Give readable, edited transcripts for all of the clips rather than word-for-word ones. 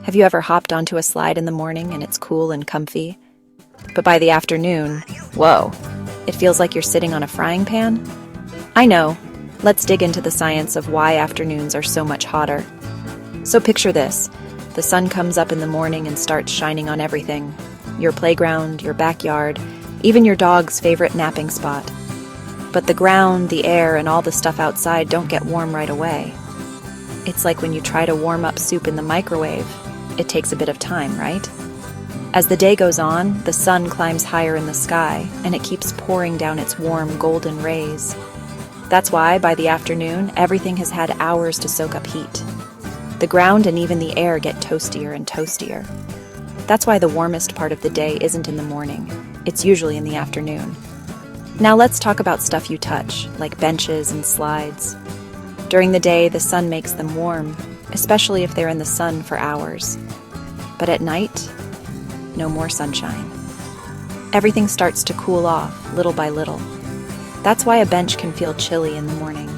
Have you ever hopped onto a slide in the morning and it's cool and comfy? But by the afternoon, whoa, it feels like you're sitting on a frying pan? I know. Let's dig into the science of why afternoons are so much hotter. So picture this. The sun comes up in the morning and starts shining on everything. Your playground, your backyard, even your dog's favorite napping spot. But the ground, the air, and all the stuff outside don't get warm right away. It's like when you try to warm up soup in the microwave. It takes a bit of time, right? As the day goes on, the sun climbs higher in the sky, and it keeps pouring down its warm, golden rays. That's why, by the afternoon, everything has had hours to soak up heat. The ground and even the air get toastier and toastier. That's why the warmest part of the day isn't in the morning. It's usually in the afternoon. Now let's talk about stuff you touch, like benches and slides. During the day, the sun makes them warm, especially if they're in the sun for hours. But at night, no more sunshine. Everything starts to cool off, little by little. That's why a bench can feel chilly in the morning.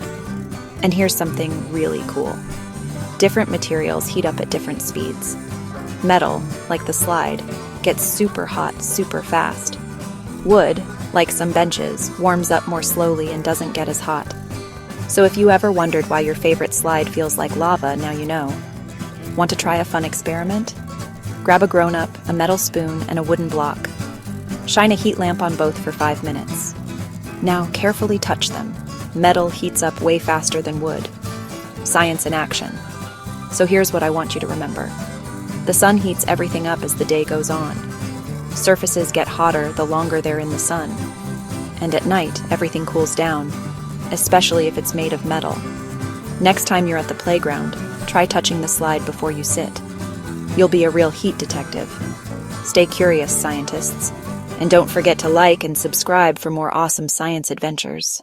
And here's something really cool. Different materials heat up at different speeds. Metal, like the slide, gets super hot super fast. Wood, like some benches, warms up more slowly and doesn't get as hot. So if you ever wondered why your favorite slide feels like lava, now you know. Want to try a fun experiment? Grab a grown-up, a metal spoon, and a wooden block. Shine a heat lamp on both for 5 minutes. Now carefully touch them. Metal heats up way faster than wood. Science in action. So here's what I want you to remember. The sun heats everything up as the day goes on. Surfaces get hotter the longer they're in the sun. And at night, everything cools down, especially if it's made of metal. Next time you're at the playground, try touching the slide before you sit. You'll be a real heat detective. Stay curious, scientists. And don't forget to like and subscribe for more awesome science adventures.